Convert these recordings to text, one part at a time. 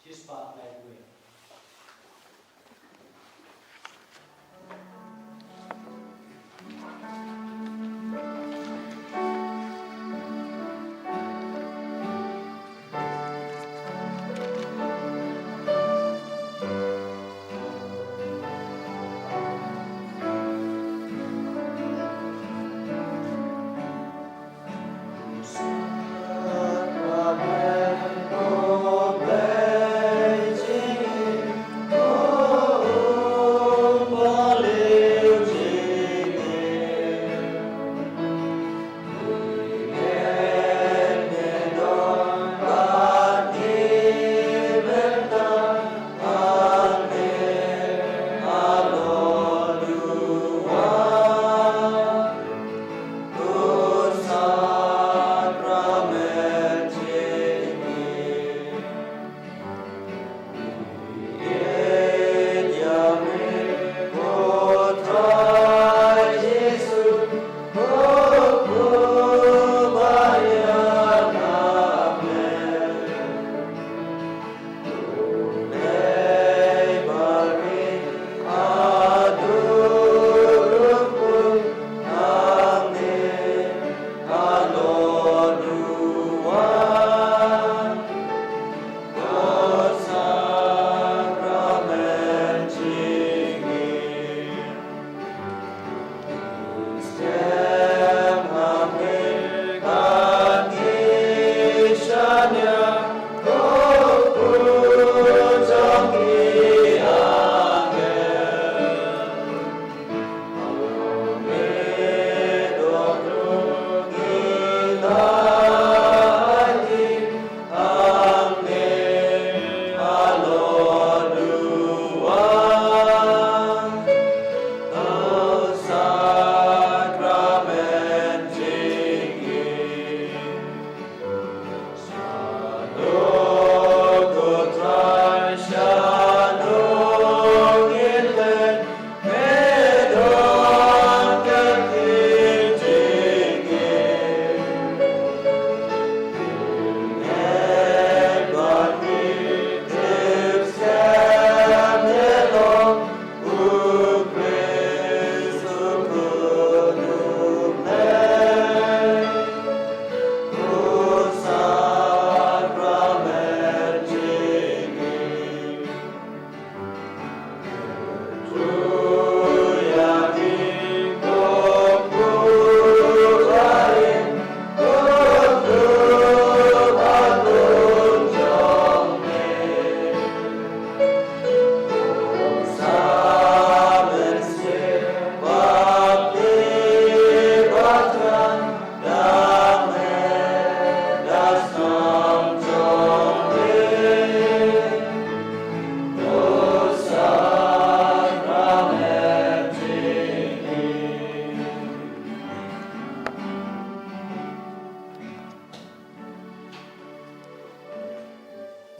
Chispa Lightway.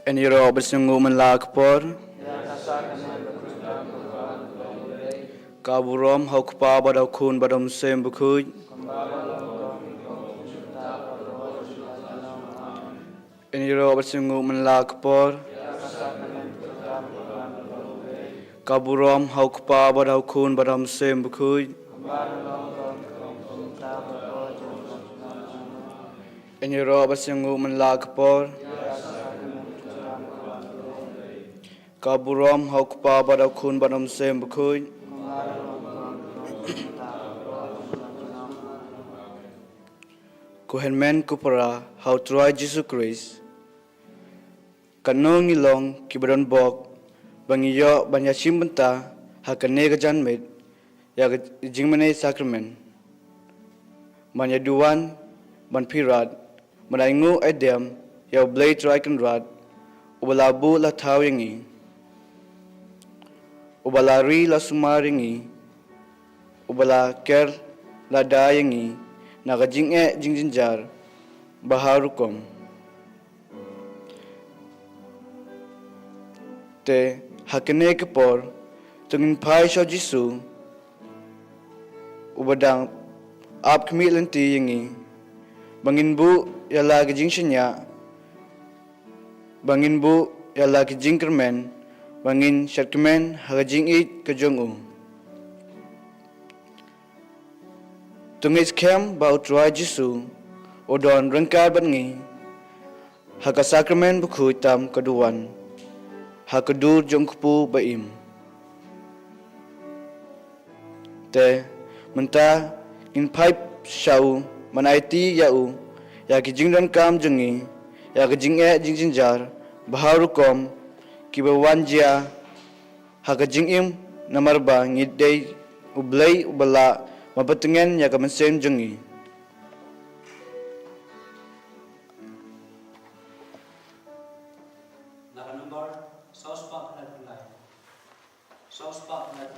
Eniro bersungguh melakpor kaburom hokpa badau kun badam sem bukuj Eniro bersungguh melakpor kaburom hokpa badau kun badam sem bukuj Eniro bersungguh melakpor kaburom hokpa badau kun badam sem bukuj Kuhenmen kupara how try Jesus Christ kanong ilong kibadon bok bangiyo banyachim benta hakane gajan med ya jingmane sacrament manyaduan ban pirat manaingu edem ya blay triken rad ubalabu la tawingi ubalari la sumaringi ubala ker la dayangi nakajing jingjinjar baharukom te hakene kepor tungin pai sho jisu ubadang ap kmi lenti yangi bangin bu yala kajing shenya bangin bu yala ki jingkermen bangin syatkemen haga jingit ke jongu. Tungis kem bau tuai Jisu odon rengkar bangi haga sakramen buku hitam keduan haga dur jongkupu baim. Te menta in pipe shau manaiti yau ya ki jingdan kam jengi ya ki jingjingjar baharu kom ki bawanjia haga jingim namarba ngidei ublai ubala mabatengen ya ka mensem jengi. Number South Park Life. South Park Life.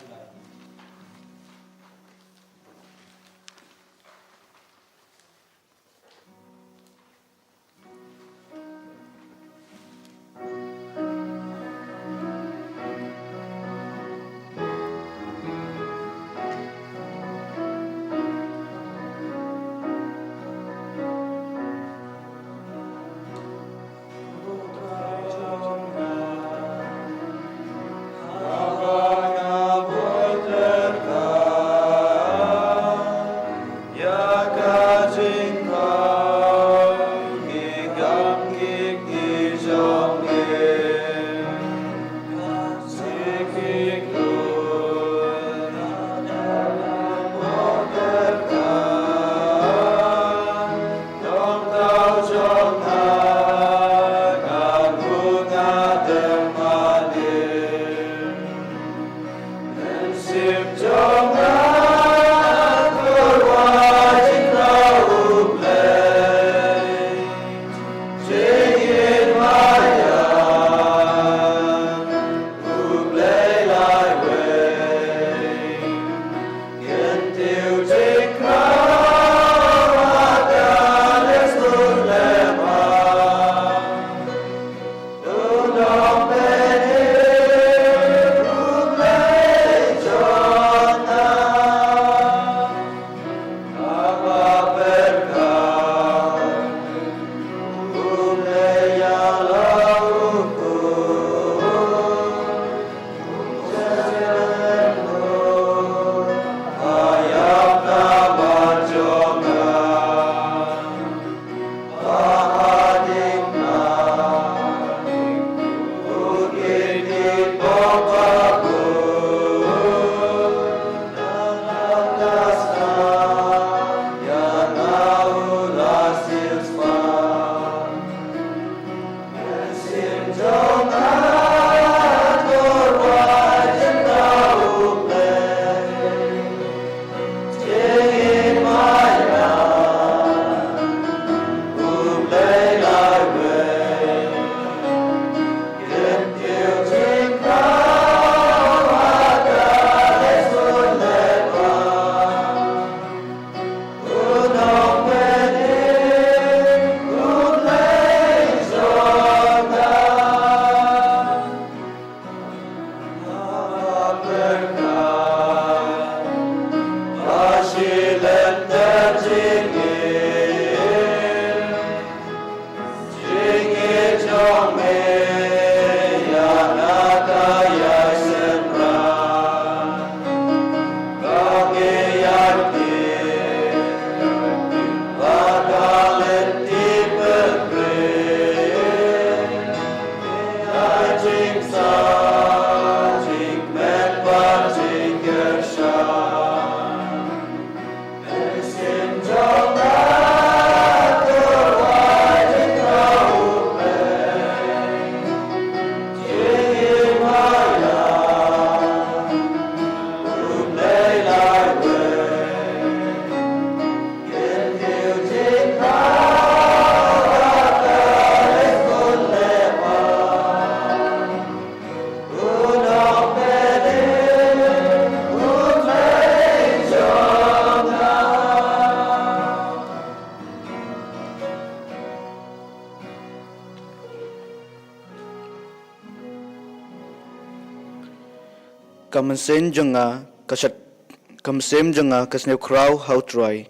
Kamsen jonga kasne kraw hautrai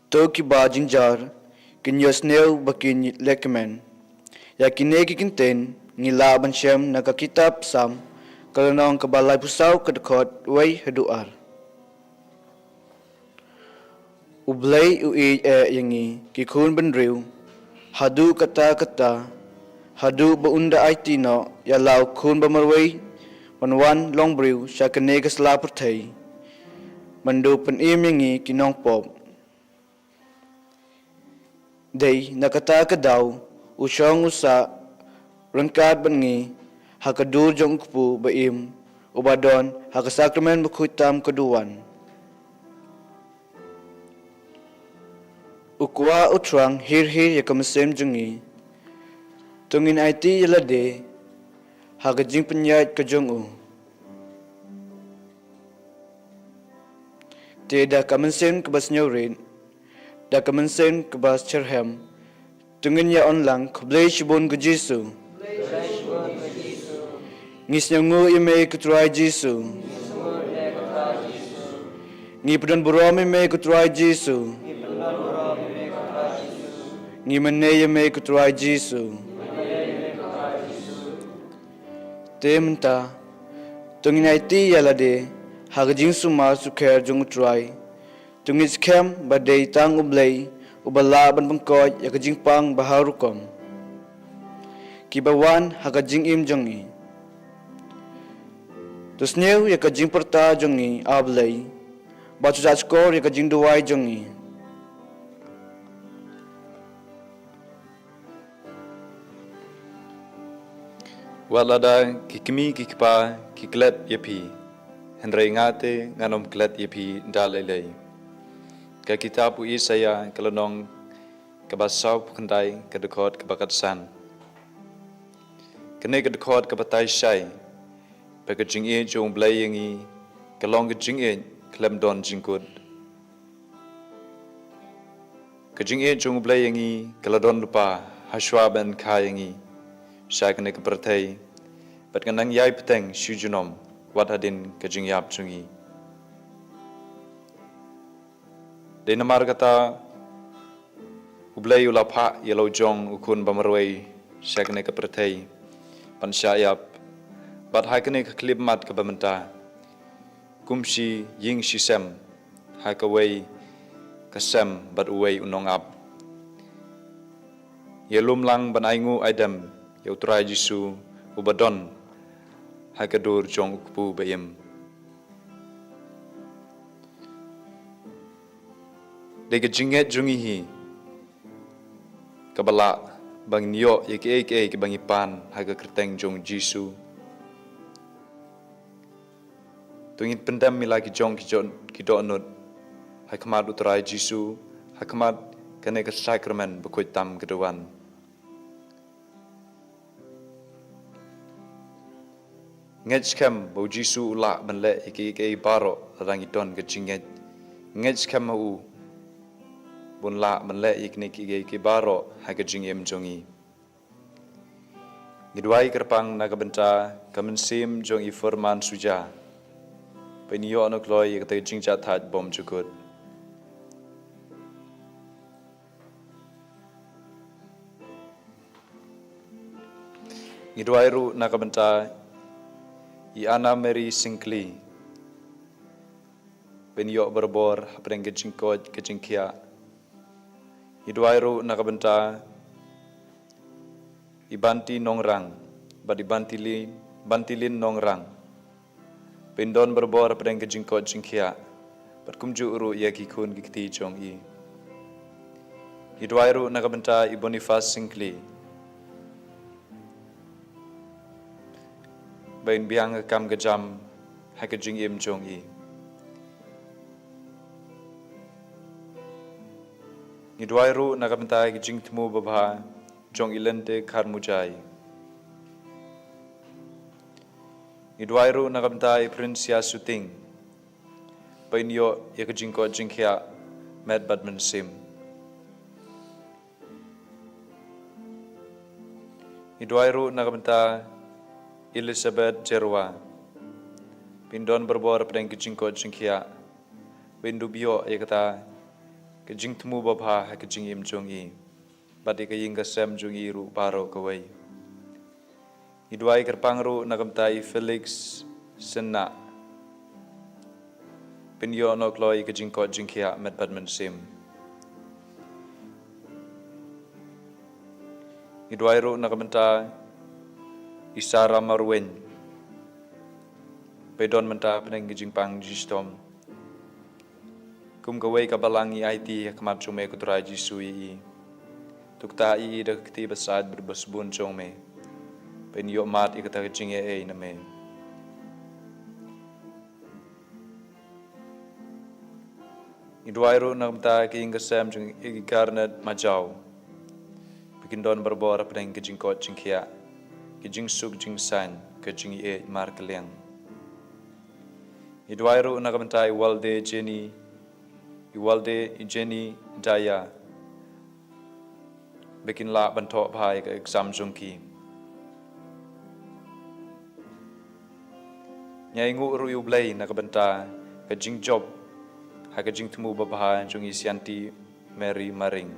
to ki ba jingjar kin yosneu bakin lekmen ya kini kikinten ngila ban syam na ka kitab sam kalanong kabalay pusaw kadakot way haduar. Ublay ui yangi kikun benriu hadu kata hadu baunda ay tino yalaw kun bamarway manwan longbriu siya kanegas lapertay mandu panim yangi kinong pop. Day nakata kadaw usyong usa rangkad bangi hakadur jong kupu baim ubadon hakasakramen bakuitam kaduan. Ukwa utrang hir ya kamasem jungi tungin IT yalade hagajing penyat kajong u. Tiada kamasem kebas nyaurin da kamansen kebas cerhem tungin ya onlang kublay shibon ke Jisu ngis nyangu ime kutrai Jisu ngi pedan buram ime kutrai Jisu ngi mene ime kutrai Jisu te menta tungin IT yalade hagajing suma sukher jung utrai tungis kem badai tang ublay ubala ban bangkoy yakajing pang baharukom kibawan hakajing im jongi tusnew yakajing perta jongi ablay batu jajkor yakajing duwai jongi walada kikimi kikpa kiklet yepi henry ngate nganom klet yepi dalelei ka kitabu Isaya kalanong kabasau kendai kedekot kebakat san kene kedekot kebatai syai pakajing e jong blai yangi kalong kejing e klem don jingkut kejing e jong blai yangi kaladon lupa haswa ben kayangi syai kene kebertai bat kanang yai peteng syujunom wat hadin kejing yap jungi Di namar kata ublay ulapha yelo jong ukun bamarway syakne ka pertay pan syayap bat hakne ka klip mat ka bamenta kumshi ying shisem hakaway kasem bat uway unong ap yelum lang ban aingu aidam yautrai Jisu ubadon hakadur jong ukpu bayem Dega jinget jungi hi kabala bang niyo yake ke bang ipan haga kerteng jong Jisu tungin pendam milaki jong kido anut hakmat utrai Jisu hakmat kane ka sakramen bakoy tam kedewan ngechkem bo Jisu ula benle yake baro rang idon ke jinget ngechkem u bun la menle iknik ige baro hakajing em jongi ngidwai kerpang nagabenta kamensim jongi forman suja penio anokloi kata jingja that bom jukut ngidwai ru nagabenta i Anna Mary Sinclair penio berbor apreng kejingkot kejingkia Idwairu nakabenta ibanti nongrang badi bantilin nongrang pendon berbor pedang kejingkot jingkia berkumju uru ia kikun kikti jong i Idwairu nakabenta Bonifas Sinclair bain biang kam gejam hakajing im jong i Idwairu nakabenta kijing temu babha jong ilente karmujai Idwairu nakabenta Prince ya suting painyo yakajingko jingkya med badman sim Idwairu nakabenta Elizabeth Jerwa pindon berbor pedang kijingko jingkya Windubio yakata kejing temu babha kejing im jong i bat ika ying kasem jung iru baro kawai. Idwai kerpangru nakamtai Felix Sena. Pinyo no kloi ka jingko jingkia met badman sim. Idwai ru nakamta Isara Marwen. Pedon menta peneng ka jingpang jistom. Kum kawai ka balangi IT kamat cume kuturai jisui. Tukta i da kti basad berbasbun me. Pen yo mat ikata jinge na me. Idwairu namta king kasem jung ikarnet majau. Bikin don berbora pedeng ke jingkot jingkia. Ke jing suk jing san ke jing mar keleng. Idwairu nakamta iwalde Jenny Daya. Bikin la bantok bhai ke exam jungki. Nyai ngu ruyu blay nakabenta ke jing job ha ke jing temu babahan jung isianti Mary Maring.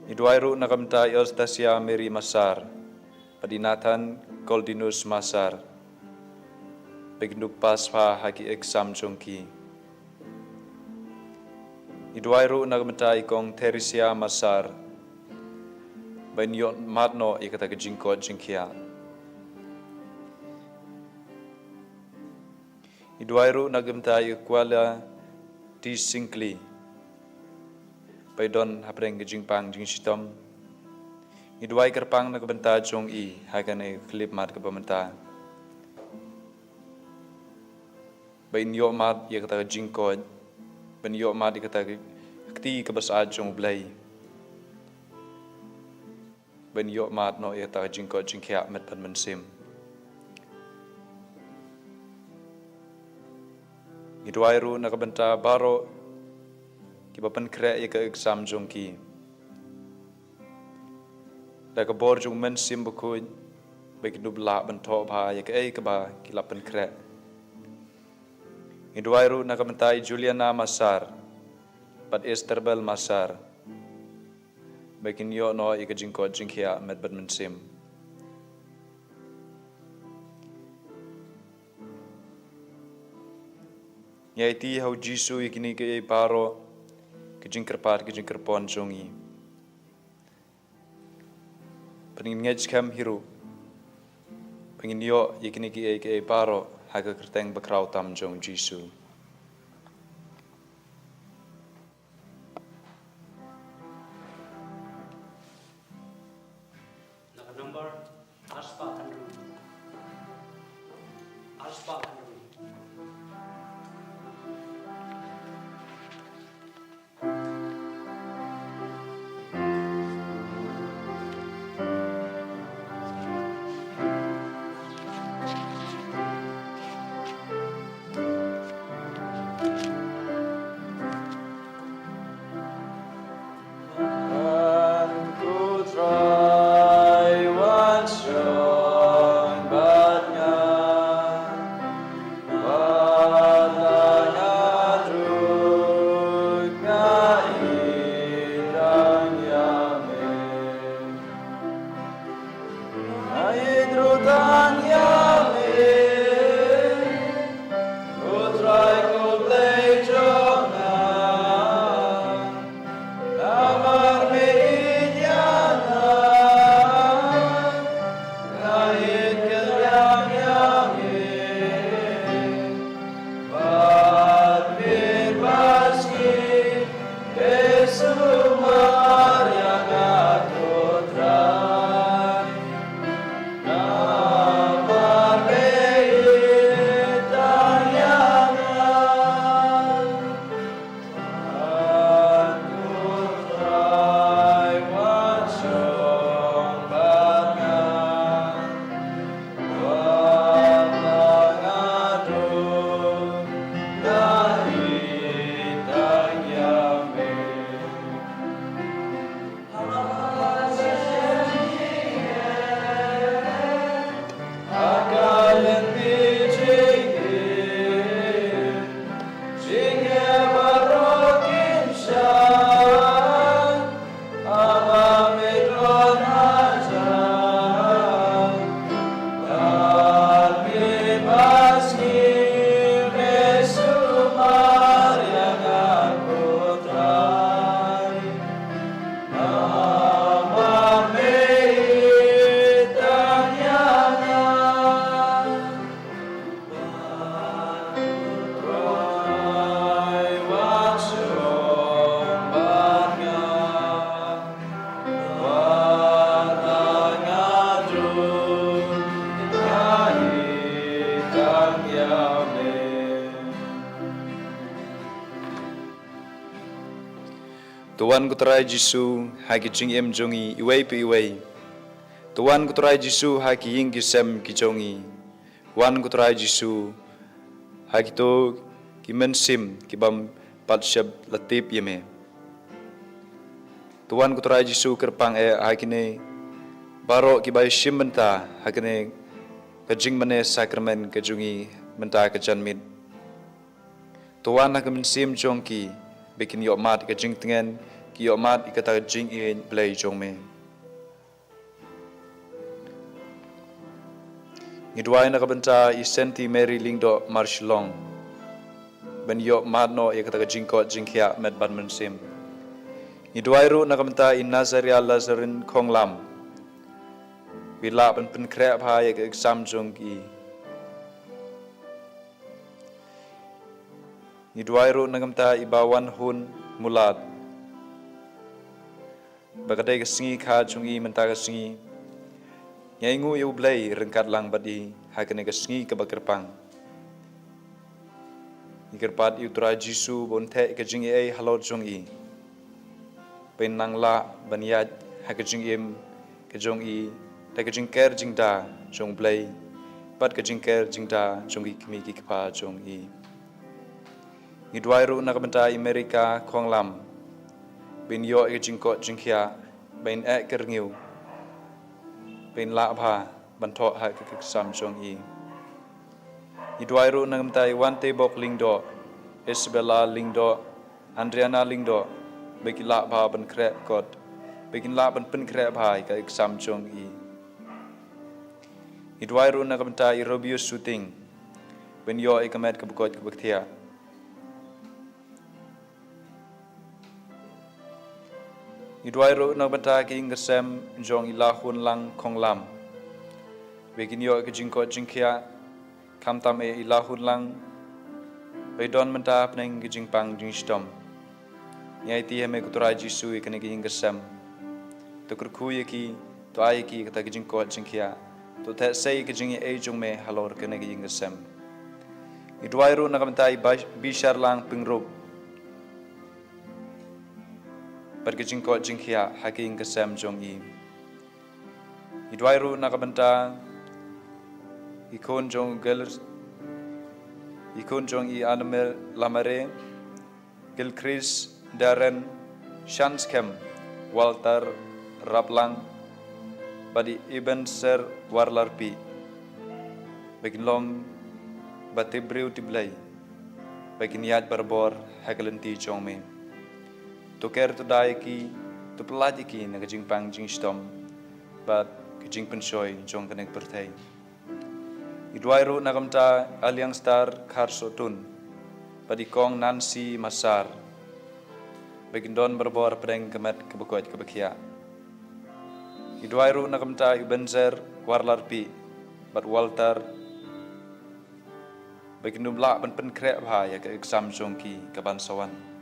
Idwairu nakabenta Eustacia Mary Masar padinatan Goldinus Masar beginduk pas ha haki exam jungki. Idwairu nakabenta ikong Teresia Masar banyot matno ikata ke jingkot jingkia. Idwairu nagamtai kuala di singkli. Paidon hapreng ke jingpang jing sitom. Idwai kerpang nagabenta jong i hagane klip mat ke pamenta. Bain yo mat ya kata jingkod. Bain yo mat kata kti ke basad jong blai. Bain yo mat no ya kata jingkod jingkia met pan mensim. Idwairu nakabenta baro kibapan kre ke exam jongki. Da ka bor jong men sim bukuj baik dubla bento ba ya ke ba kilapan kre. Idwairu nakabenta Juliana Masar pat Esterbel Masar bakin yo no ika jingko jingkia met badman sim. Yaiti hau Jisu ikini ke paro ke jingkerpon jongi. Pening ngej kam hiru. Pengin yo ikini ke paro haga kerteng bakrau tam jong Jisu. Number Aspa Andrew. Aspa Andrew. Tuan kuterai Jisu haki jing em jongi iwei pi iwei. Tuan kuterai Jisu haki ying kisem ki jongi. Tuan kuterai Jisu haki to ki mensim ki bam pat syab latip yeme. Tuan kuterai Jisu kerpang haki ne barok ki bai shim menta haki ne kajing mane sakramen kajungi menta kajanmit. Tuan haki mensim jongki bikin yok mat ke jing tengen ki yok mat ikata jing in play jong me ngidwai na kabenta i senti Mary lingdo marshlong ben yok mat no ikata jing ko jing kya met ban men sim ngidwai ru na kabenta i Nazaria Lazarin khonglam bila ben pen kre bha ye exam jong ki ngidwai ru na kabenta i bawan hun mulat bagadai kesengi kha chungi menta kesengi ngai ngu yu blai rengkat lang badi hakane kesengi ke bakerpang ikerpat yu tra Jisu bonte ke jing ei halot jong i pen nang la baniat ha ke jing im ke jong i ta ke jing ker jing da jong blai pat ke jing ker jing da jong i kmi ki kpa jong i ngidwai ru na kabenta Amerika khonglam bin yo ke jingko jingkhia bin kerngiu bin la bha ban tho ha ke sam jong i ngidwai ru na kabenta Wante bok lingdo Isabella lingdo Andriana lingdo bekin la bha ban kre kot bekin la ban pen kre bha ke sam jong i ngidwai ru na kabenta Robio shooting bin yo ikamet ke bukot ke baktia ngidwai ru na benta ki ngasem jong ilahun lang khonglam begin yo ke jingko jingkhia kam tam ilahun lang beidon menta pneng ki jingpang jingstom nyai ti heme kutura Jisu ikene ki ngasem to kurku ki to ai ki kata ki jingko jingkhia to the sei ki jingi e jong me halor kene ki ngasem ngidwai ru na benta bishar lang pingruk pergi jingko jingkhia haking kesem jong i idwai ru na kabenta ikon jong gelers ikon jong i anmer lamare Gilchrist Darren Shanskem Walter Raplang badi Ibn Ser Warlarpi begin long batibriu tiblai begin yat barbor hakelenti jong me to ker to dai ki to pelati ki na jing pang jing stom but ki jing pensoi jong kanek pertai idwai ru na kamta aliang star kharso tun padi kong Nancy Masar begindon berbor preng kemet kebekot kebekia idwai ru na kamta Ibenzer Warlarpi but Walter begindum la pen kre bha ya ke exam jong ki kaban sawan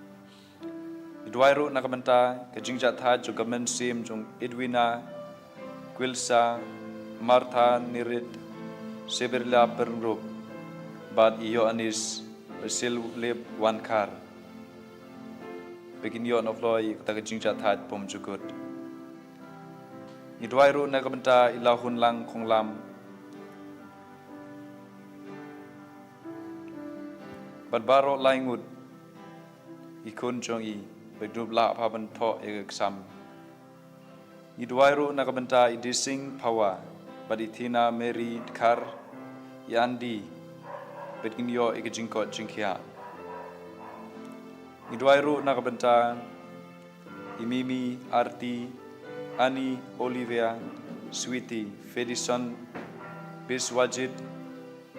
idwai ru na kabenta ke jingja tha jo gamen sim jong Edwina Quilsa Martha Nirit Seberla Perngrup bad iyo anis Basil leb wankar begin yon of loy ta ke jingja tha pom jugut idwai ru na kabenta ilahun lang khonglam bad baro laingut ikon jong i bedub la pa ban tho exam idwai ru na kabenta idising pawa baditina Mary Kar Yandi bedgin yo jingko jingkhia idwai ru na kabenta Imimi Arti Ani Olivia Sweetie Fedison Biswajid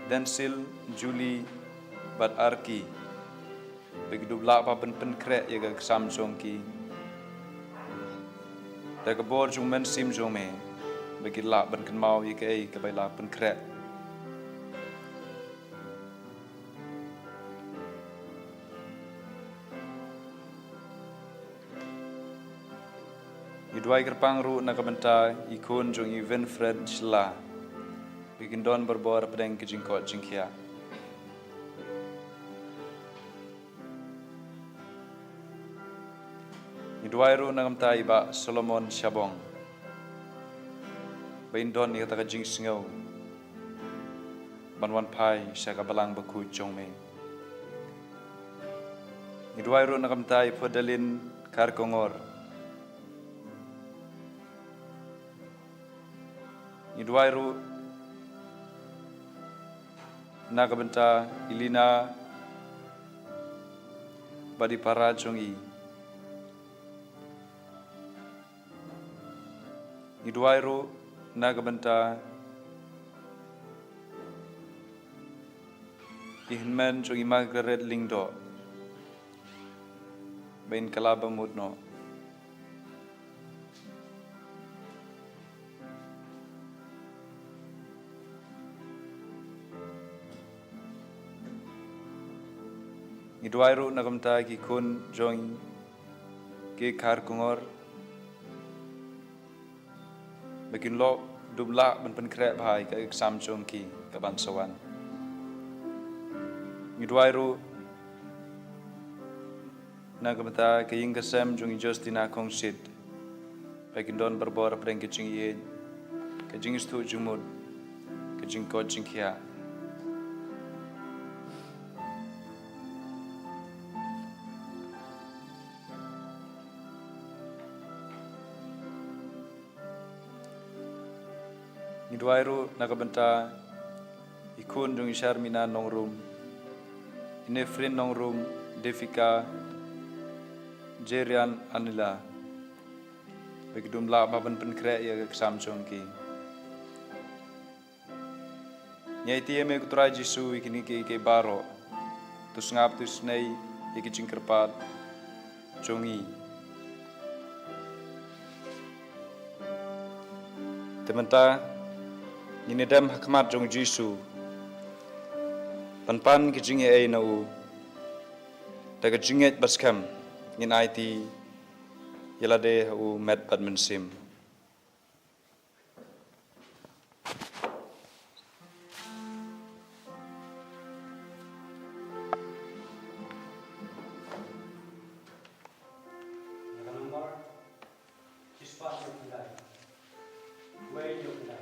Densil Julie bad Arki begidub la pa pen kre ye ga Samsung ki ta ga bor jung men sim jong me begid la ban kan mau ye ke bai la pen kre idwai kerpang ru na kabenta ikon jong event Fred Shla begindon berbor pedeng ke jingko jingkhia Iduairu nangam ta iba Solomon Shabong. Bain don ni kata jing singau. Banwan pai syaka balang baku jong me. Iduairu nangam ta ipodalin kar kongor. Iduairu nakabenta ilina badi para jongi. Iduairu nakabenta ihinmen jongi Margaret Lingdo bain kalaba mudno. Iduairu nakamta ki kun jong ke kar kongor bakin lo dubla ban pen krep hai ka exam jong ki ka ban sawan. Iduairu nakamta ke ing kasem jong Justina Kongsit bakin don berbor preng ke jing ye ke jing stu jumud ke jing ko jing kia. Iduairu nakabenta ikun jong Sharmina nongrum inefrin nongrum Devika Jerian Anila begidum la baban penkre ya exam ki nyaiti eme kutra Jisu ikini ke baro tus ngap tus nei iki jingkerpat jongi tementa ini dem hakmat jong Jisu pan kijing e na u daga jinget baskam in IT yelade u met badmin sim Nomor siswa yang pilih, way yang pilih.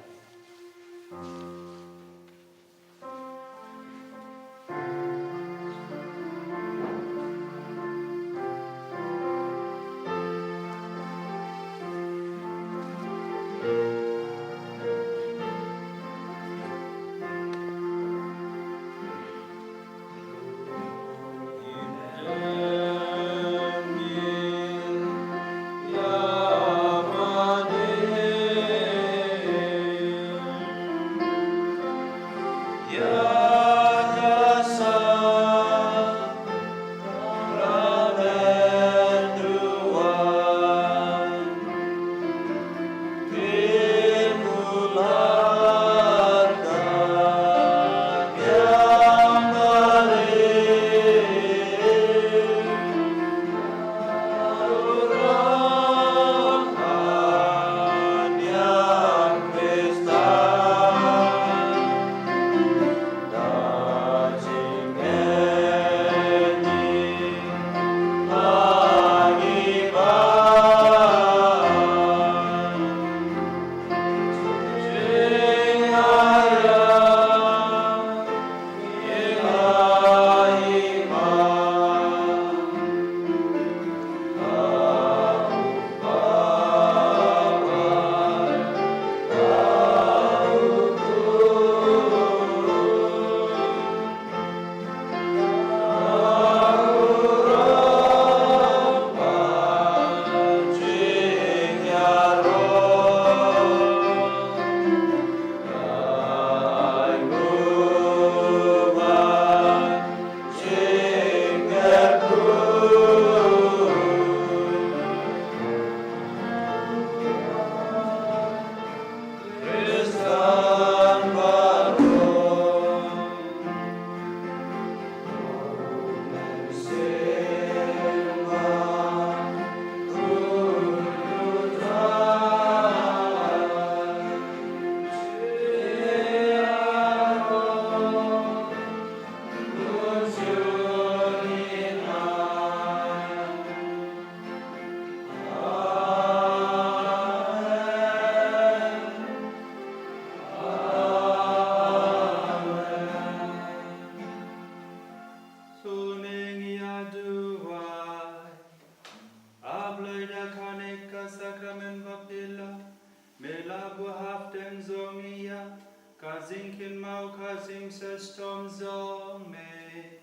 Kazing kin mau kazing ses tom zong me.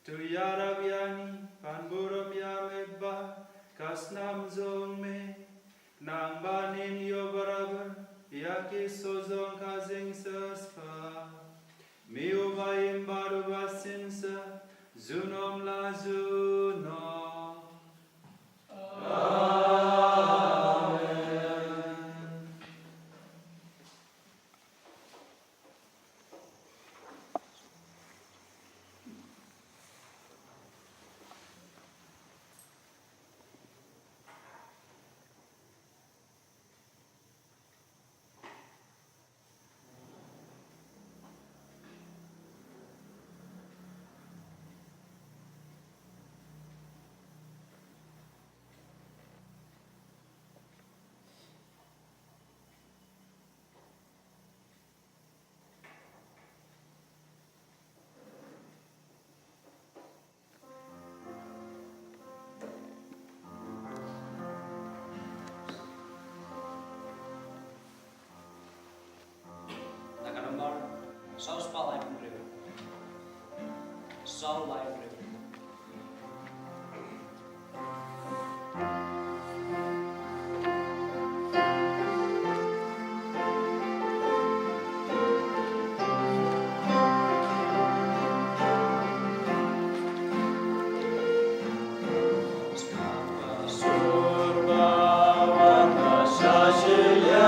Tu yarab yani pan buram yamet ba kas nam zong me. Nang banin yo barabar yaki so zong kazing ses pa. Miu bayim baru basin sa zunom la zunom. Saus pa lai pun riu. Sau lai riu. Shine.